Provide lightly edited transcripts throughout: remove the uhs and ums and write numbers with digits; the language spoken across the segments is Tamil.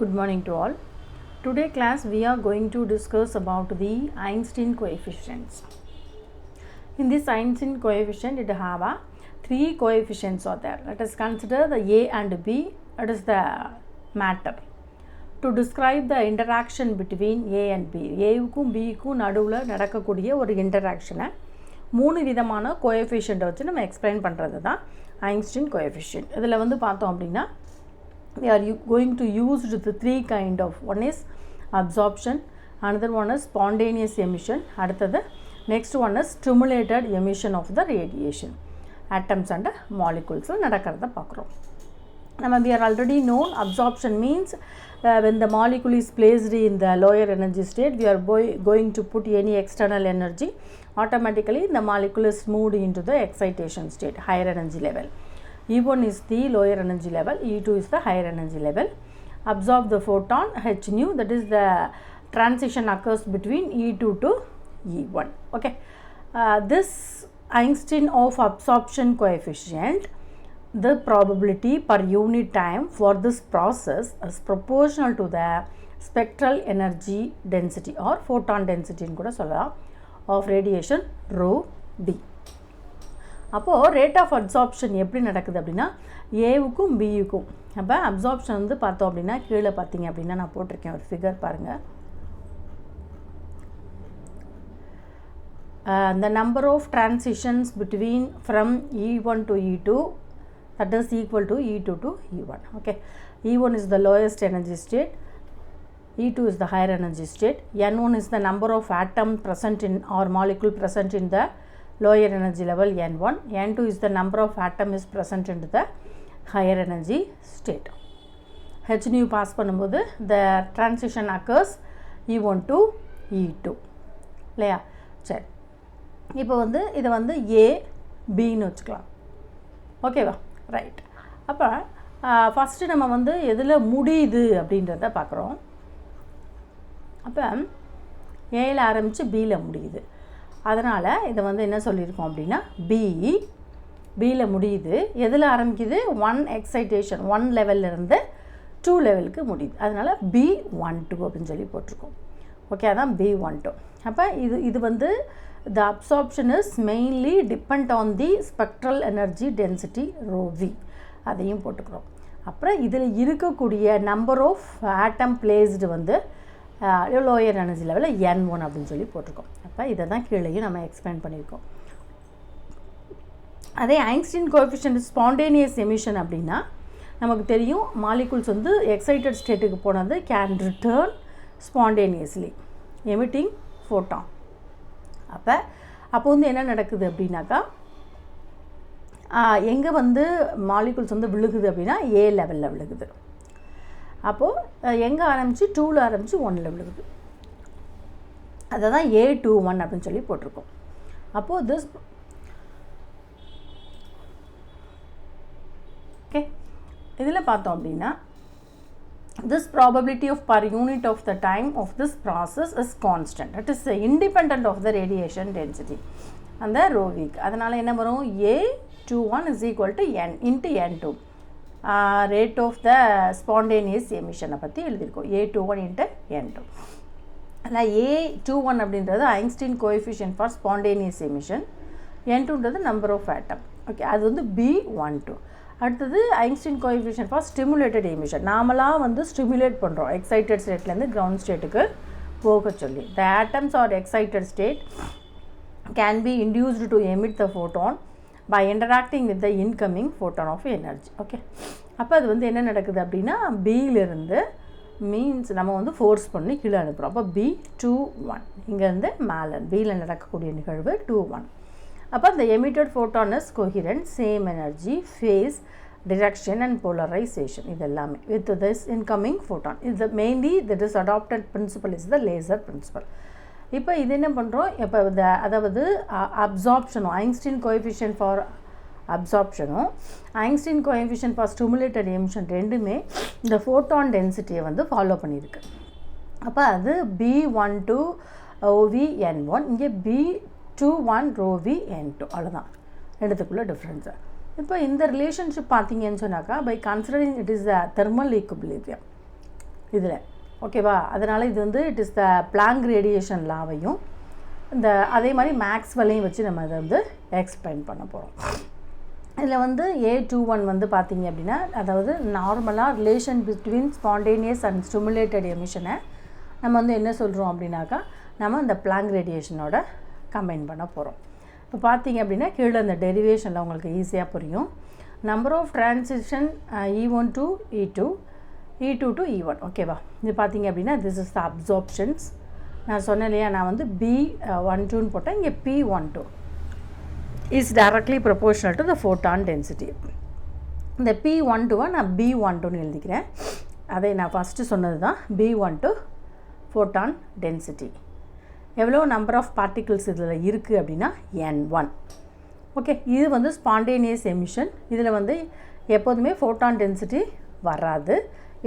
Good morning to all. Today class we are going to discuss about the Einstein coefficients. In this Einstein coefficient it have three coefficients are there. Let us consider the A and B. It is the matter. To describe the interaction between A and B. Aவுக்கும் Bக்கும் நடுவுல நடக்கக்கூடிய ஒரு இன்டராக்ஷனை மூணு விதமான கோஎஃபிஷியன்ட் வச்சு நம்ம எக்ஸ்பிளைன் பண்ணுறது தான் ஐன்ஸ்டீன் கோஎஃபிஷியன்ட். இதில் வந்து பார்த்தோம் அப்படின்னா we are going to use the three kind of, one is absorption, another one is spontaneous emission, அடுத்தது next one is stimulated emission of the radiation, atoms and molecules நடக்கிறத பார்க்குறோம். நம்ம we are already known absorption means when the molecule is placed in the lower energy state, we are going to put any external energy, automatically the molecule is moved into the excitation state, higher energy level. E1 is the lower energy level, E2 is the higher energy level. Absorb the photon h nu, that is the transition occurs between E2 to E1. Okay, this Einstein of absorption coefficient, the probability per unit time for this process is proportional to the spectral energy density or photon density in kuda solla of radiation rho b. அப்போது ரேட் ஆஃப் அப்சார்ப்ஷன் எப்படி நடக்குது அப்படின்னா ஏவுக்கும் பியுக்கும். அப்போ அப்சார்ப்ஷன் வந்து பார்த்தோம் அப்படின்னா கீழே பார்த்தீங்க அப்படின்னா நான் போட்டிருக்கேன் ஒரு ஃபிகர் பாருங்கள். The number of transitions between from E1 to E2, that is equal to E2 to E1. Okay, E1 is the lowest energy state, E2 is the higher energy state, N1 is the number of atom present in or molecule present in the lower energy level N1, N2 is the number of atom is present in the higher energy state. H nu pass பண்ணும்போது the transition occurs E1 to E2 இல்லையா? சரி, இப்போ வந்து இதை வந்து A Bன்னு வச்சுக்கலாம். ஓகேவா? ரைட். அப்போ ஃபஸ்ட்டு நம்ம வந்து எதில் முடியுது அப்படின்றத பார்க்குறோம். அப்போ ஏயில் ஆரம்பித்து பியில் முடியுது. அதனால் இதை வந்து என்ன சொல்லியிருக்கோம் அப்படின்னா பியில் முடியுது. எதில் ஆரம்பிக்குது? 1 எக்ஸைட்டேஷன் 1 லெவல்லேருந்து 2 லெவலுக்கு முடியுது. அதனால் B12 அப்படின்னு சொல்லி போட்டிருக்கோம். ஓகே, அதான் B12. அப்போ இது வந்து the absorption is mainly depend on the spectral energy density rho v, அதையும் போட்டுக்கிறோம். அப்புறம் இதில் இருக்கக்கூடிய நம்பர் ஆஃப் ஆட்டம் பிளேஸ்டு வந்து லோயர் எனர்ஜி லெவலில் N1 அப்படின்னு சொல்லி போட்டிருக்கோம். அப்போ இதை தான் கீழேயும் நம்ம எக்ஸ்பிளைன் பண்ணியிருக்கோம். அதே ஐன்ஸ்டீன் கோஎஃபிஷியன்ட் ஸ்பான்டேனியஸ் எமிஷன் அப்படின்னா நமக்கு தெரியும், மாலிகுல்ஸ் வந்து எக்ஸைட்டட் ஸ்டேட்டுக்கு போனது can return spontaneously emitting photon. அப்போ வந்து என்ன நடக்குது அப்படின்னாக்கா எங்கே வந்து மாலிகுல்ஸ் வந்து விழுகுது அப்படின்னா ஏ லெவலில் விழுகுது. அப்போது எங்கே ஆரம்பித்து 2ல் ஆரம்பித்து 1ல் விழுகுது. அதை தான் A21 அப்படின்னு சொல்லி போட்டிருக்கோம். அப்போது திஸ் ஓகே, இதில் பார்த்தோம் அப்படின்னா this probability of per unit of the time of this process is constant. It is independent of the radiation density and the rho v. அதனால் என்ன வரும்? A21 is equal to n into n2. Rate of the spontaneous எமிஷனை பற்றி எழுதியிருக்கோம். A21 into N2. அதில் A21 அப்படின்றது Einstein coefficient for spontaneous emission, N2ன்றது நம்பர் ஆஃப் ஆட்டம். ஓகே, அது வந்து B12. அடுத்தது Einstein coefficient for stimulated emission. நாமளாக வந்து ஸ்டிமுலேட் பண்ணுறோம் எக்ஸைட்டட் ஸ்டேட்லேருந்து கிரவுண்ட் ஸ்டேட்டுக்கு போக சொல்லி. த atoms R excited state can be induced to emit the photon by interacting with the incoming photon of energy. Okay, அப்போ அது வந்து என்ன நடக்குது அப்படின்னா பியிலிருந்து மீன்ஸ் நம்ம வந்து ஃபோர்ஸ் பண்ணி கீழே அனுப்புகிறோம். அப்போ B21 இங்கேருந்து மேலே பியில் நடக்கக்கூடிய நிகழ்வு 21. அப்போ the emitted photon is coherent, same energy, phase, direction and polarization, இது எல்லாமே with this incoming photon. இது mainly that is adopted principle is the laser principle. இப்போ இது என்ன பண்ணுறோம்? இப்போ அதாவது அப்சார்ப்ஷனும் ஐன்ஸ்டீன் கோஎஃபிஷியன்ட் ஃபார் அப்சார்ப்ஷனும் Einstein coefficient for stimulated emission ரெண்டுமே இந்த ஃபோட்டான் டென்சிட்டியை வந்து ஃபாலோ பண்ணியிருக்கு. அப்போ அது B12 OVN1, இங்கே B21 ρVN2, அவ்வளோதான் ரெண்டுத்துக்குள்ளே டிஃப்ரென்ஸு. இப்போ இந்த ரிலேஷன்ஷிப் பார்த்தீங்கன்னு சொன்னாக்கா by considering it is a thermal equilibrium, இதில். ஓகேவா? அதனால் இது வந்து it is the Planck radiation லாவையும் இந்த அதே மாதிரி மேக்ஸ்வெல்லையும் வச்சு நம்ம அதை வந்து எக்ஸ்பிளைன் பண்ண போகிறோம். இதில் வந்து A21 வந்து பார்த்திங்க அப்படின்னா, அதாவது நார்மலாக relation between spontaneous and stimulated எமிஷனை நம்ம வந்து என்ன சொல்கிறோம் அப்படின்னாக்கா, நம்ம இந்த பிளாங்க் ரேடியேஷனோட கம்பைன் பண்ண போகிறோம். இப்போ பார்த்திங்க அப்படின்னா கீழே இந்த டெரிவேஷனில் உங்களுக்கு ஈஸியாக புரியும். Number of transition E1 to E2, E2 to E1. ஓகேவா? இது பார்த்திங்க அப்படின்னா திஸ் இஸ் த அப்சார்ப்ஷன்ஸ். நான் சொன்னேன் இல்லையா, நான் வந்து B12ன்னு போட்டேன், இங்கே P12 is directly proportional to the photon density. இந்த P12 நான் B12ன்னு எழுதிக்கிறேன். அதை நான் ஃபஸ்ட்டு சொன்னது தான் B12 photon density. எவ்வளோ நம்பர் ஆஃப் பார்ட்டிகிள்ஸ் இதில் இருக்குது அப்படின்னா N1. ஓகே, இது வந்து ஸ்பான்டேனியஸ் எமிஷன். இதில் வந்து எப்போதுமே ஃபோட்டான் டென்சிட்டி வராது,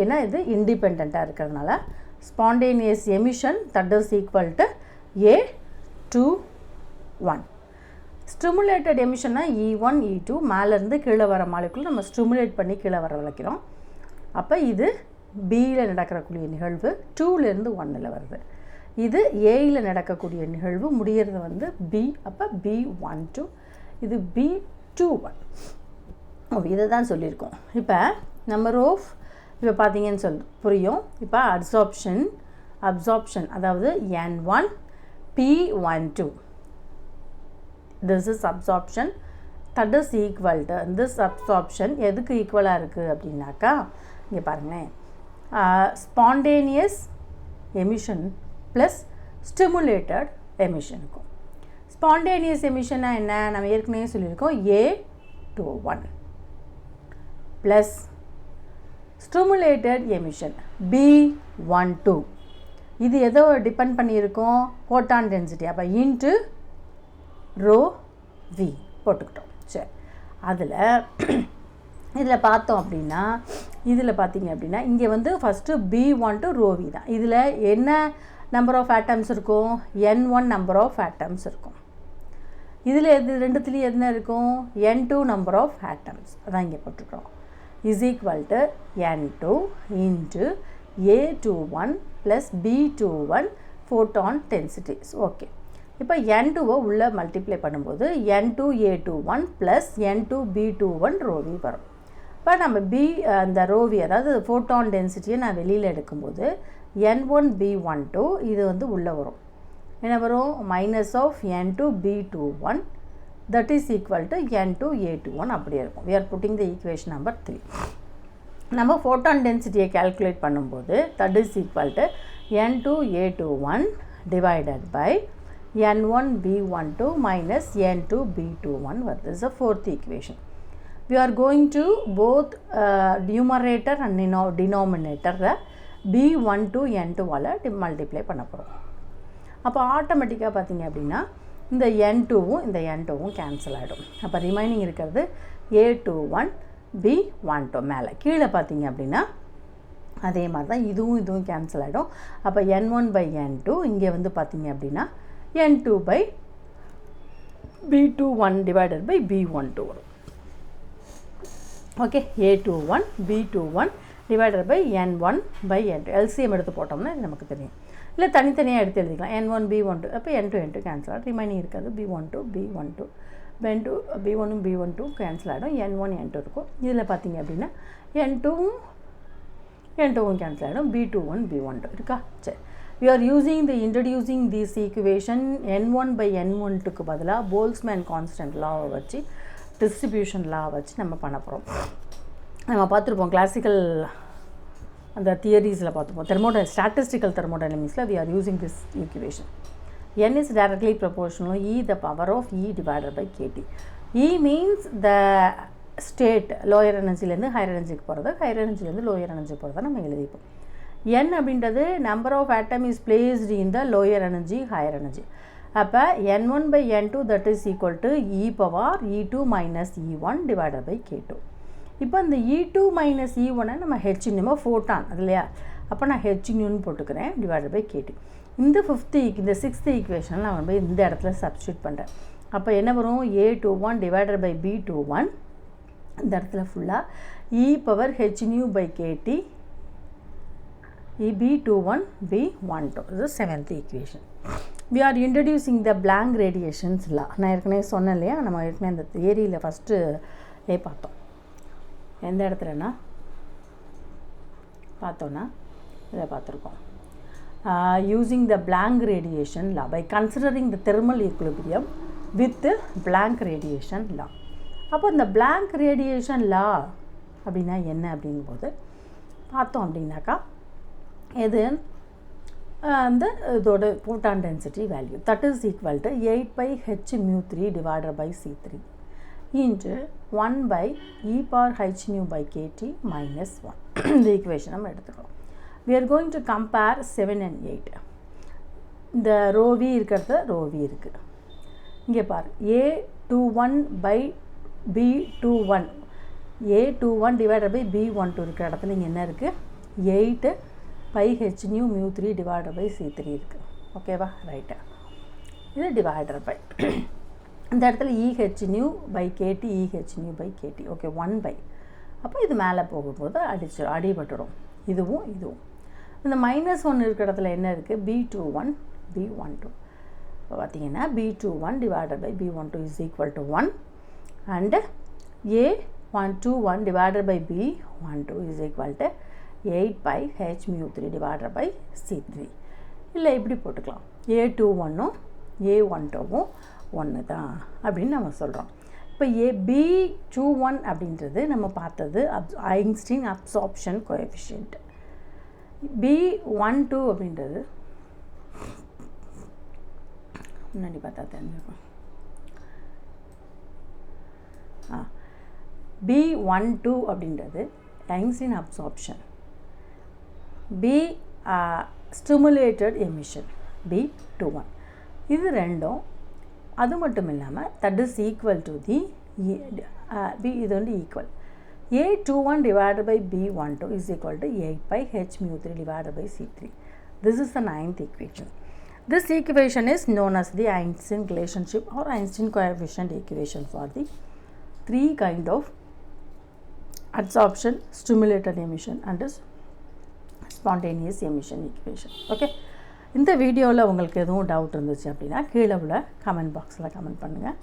ஏன்னா இது இண்டிபெண்ட்டாக இருக்கிறதுனால. Spontaneous emission that is equal to A21. Stimulated எமிஷன்னா E1 E2 மேலேருந்து கீழே வர மாலிகுல் நம்ம ஸ்டிமுலேட் பண்ணி கீழே வர வைக்கிறோம். அப்போ இது Bயில் நடக்கக்கூடிய நிகழ்வு 2லேருந்து 1ல் வருது. இது Aயில் நடக்கக்கூடிய நிகழ்வு முடிகிறது வந்து B. அப்போ B12, இது B21. இதை தான் சொல்லியிருக்கோம். இப்போ நம்பர் ஆஃப் இப்போ பார்த்தீங்கன்னு புரியும். இப்போ அப்சார்ப்ஷன் அதாவது N1 P12. This is absorption that is equal to this absorption எதுக்கு ஈக்குவலாக இருக்குது அப்படின்னாக்கா, இங்கே பாருங்களேன், ஸ்பான்டேனியஸ் எமிஷன் ப்ளஸ் ஸ்டிமுலேட்டட் எமிஷனுக்கும். ஸ்பான்டேனியஸ் எமிஷன்னா என்ன, நம்ம ஏற்கனவே சொல்லியிருக்கோம், A21 plus stimulated emission B12. இது எதோ டிபெண்ட் பண்ணியிருக்கோம், ஃபோட்டான் டென்சிட்டி. அப்போ இன்ட்டு ரோ V போட்டுக்கிட்டோம். சரி, இதில் பார்த்தோம் அப்படின்னா, இதில் பார்த்தீங்க அப்படின்னா இங்கே வந்து ஃபஸ்ட்டு B12 ரோ V தான். இதில் என்ன நம்பர் ஆஃப் ஆட்டம்ஸ் இருக்கும், N1 நம்பர் ஆஃப் ஆட்டம்ஸ் இருக்கும். இதில் ரெண்டுத்துலேயும் என்ன இருக்கும், N2 நம்பர் ஆஃப் ஆட்டம்ஸ். அதான் இங்கே போட்டுக்கிறோம். Is equal to N2 into A21 plus B21 photon densities. Okay, இப்போ N2வை உள்ளே மல்டிப்ளை பண்ணும்போது N2A21 ப்ளஸ் N2B21 ரோவி வரும். இப்போ நம்ம அந்த ரோவி அதாவது ஃபோட்டான் டென்சிட்டியை நான் வெளியில் எடுக்கும்போது N1B12 இது வந்து உள்ளே வரும். என்ன வரும், minus of N2B21 that is equal to N2A21 அப்படியே இருக்கும். we are putting the equation number 3. நம்ம ஃபோட்டான் டென்சிட்டியை கால்குலேட் பண்ணும்போது that is equal to N2A21 divided by N1B12 minus N2B21 வருது. This is the fourth equation. We are going to both numerator and denominator B12 N2வால் மல்டிப்ளை பண்ண போகிறோம். அப்போ ஆட்டோமேட்டிக்காக பார்த்தீங்க அப்படின்னா இந்த N2வும் இந்த N2வும் கேன்சல் ஆகிடும். அப்போ ரிமைனிங் இருக்கிறது A21 B12. மேலே கீழே பார்த்தீங்க அப்படின்னா அதே மாதிரி தான் இதுவும் கேன்சல் ஆகிடும். அப்போ N1/N2 இங்கே வந்து பார்த்தீங்க அப்படின்னா N2/B21 divided by B12 வரும். Okay, A21 B21 divided by N1/N2. LCM எடுத்து போட்டோம்னா இது நமக்கு தெரியும். இல்லை தனித்தனியாக எடுத்து எழுதிக்கலாம். N1 B12 அப்போ N2 கேன்சல் ஆகிடும். ரிமைனிங் இருக்காது B12 B12 B1 B12 cancel ஆகிடும். N1 N2 இருக்கும். இதில் பார்த்தீங்க அப்படின்னா N2வும் கேன்சல் ஆகிடும். B21 B12 இருக்கா. சரி, we are introducing this equation N1/N12க்கு பதிலாக போல்ஸ்மேன் கான்ஸ்டன்ட் லாவை வச்சு டிஸ்ட்ரிபியூஷன் லா வச்சு நம்ம பண்ண போகிறோம். நம்ம பார்த்துருப்போம் கிளாசிக்கல் அந்த தியரிஸில் பார்த்துப்போம். ஸ்டாட்டிஸ்டிக்கல் தெர்மோடைனமிக்ஸில் we are using this equation. N is directly proportional E the power of E divided by KT. E means the state lower எனர்ஜிலேருந்து ஹையர் எனர்ஜிக்கு போகிறது, ஹையர் எனர்ஜிலேருந்து லோயர் எனர்ஜிக்கு போகிறத நம்ம எழுதிப்போம். N அப்படின்றது number of atom is placed in the lower energy higher energy. அப்போ N1/N2 that is equal to E power E2 minus E1 divided by K2. இப்போ இந்த E2 மைனஸ் E1 நம்ம ஹெச்னியூமா ஃபோட்டான் அது இல்லையா, அப்போ நான் ஹெச்னியூன்னு போட்டுக்கிறேன் டிவைடட் பை KT. இந்த சிக்ஸ்த்து ஈக்குவேஷனில் நான் போய் இந்த இடத்துல சப்ஸ்டியூட் பண்ணுறேன். அப்போ என்ன வரும், A21 டிவைடட் பை B21 இந்த இடத்துல ஃபுல்லாக E power h nu by KT B21 B12 is the seventh equation. We are introducing the blank radiations law. நான் ஏற்கனவே சொன்னேன் இல்லையா, நம்ம ஏற்கனவே அந்த தியரியில் ஃபஸ்ட்டு பார்த்தோம். எந்த இடத்துலனா பார்த்தோன்னா இதை பார்த்துருக்கோம். Using the blank radiation law by considering the thermal equilibrium with the blank radiation law. அப்போ இந்த blank radiation law அப்படின்னா என்ன அப்படிங்கும்போது பார்த்தோம் அப்படின்னாக்கா இது அந்த இதோட photon density value that is equal to 8 by h mu 3 divided by c3 into 1 by e power h nu by kt minus 1. இந்த equation நம்ம எடுத்துக்கிறோம். We are going to compare 7 and 8. இந்த rho v இருக்கிறது rho v இருக்கு. இங்கே பாரு a21 by b21 a21 divided by b12 இருக்கிற இடத்துல இங்கே என்ன இருக்குது 8 pi h nu mu 3 divided by c3 இருக்குது. ஓகேவா, ரைட்டு. இது டிவைடர் பை இந்த இடத்துல EH nu by KT EH nu by KT. Okay, 1 by. அப்போ இது மேலே போகும்போது அடிபட்டுடும் இதுவும் இதுவும். இந்த -1 இருக்கிற இடத்துல என்ன இருக்குது B21 B12. இப்போ பார்த்தீங்கன்னா B21 divided by B12 is equal to 1 and A121 divided by B12 is equal to 8 by h mu 3 divided by c3. இல்லை இப்படி போட்டுக்கலாம், A21ம் A12ம் ஒன்று தான் அப்படின்னு நம்ம சொல்கிறோம். இப்போ B21 அப்படின்றது நம்ம பார்த்தது ஐன்ஸ்டீன் அப்சார்ப்ஷன் கோஎஃபிஷியன்ட். B12 அப்படின்றது முன்னாடி பார்த்தா தெரிஞ்சுக்கும். B12 அப்படின்றது Einstein absorption. B stimulated emission B21. இது ரெண்டும் அது மட்டும் இல்லாமல் that is equal to the B இது வந்து equal A21 divided by B12 is equal to 8 by h mu 3 divided by c3. This is the 9th equation. This equation is known as the Einstein relationship or Einstein coefficient equation for the three kind of absorption, stimulated emission and spontaneous emission equation. Okay, இந்த வீடியோவில் உங்களுக்கு எதுவும் டவுட் இருந்துச்சு அப்படின்னா கீழே உள்ள கமெண்ட் பாக்ஸில் கமெண்ட் பண்ணுங்கள்.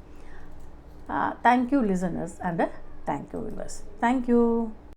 Thank you listeners and thank you viewers. Thank you.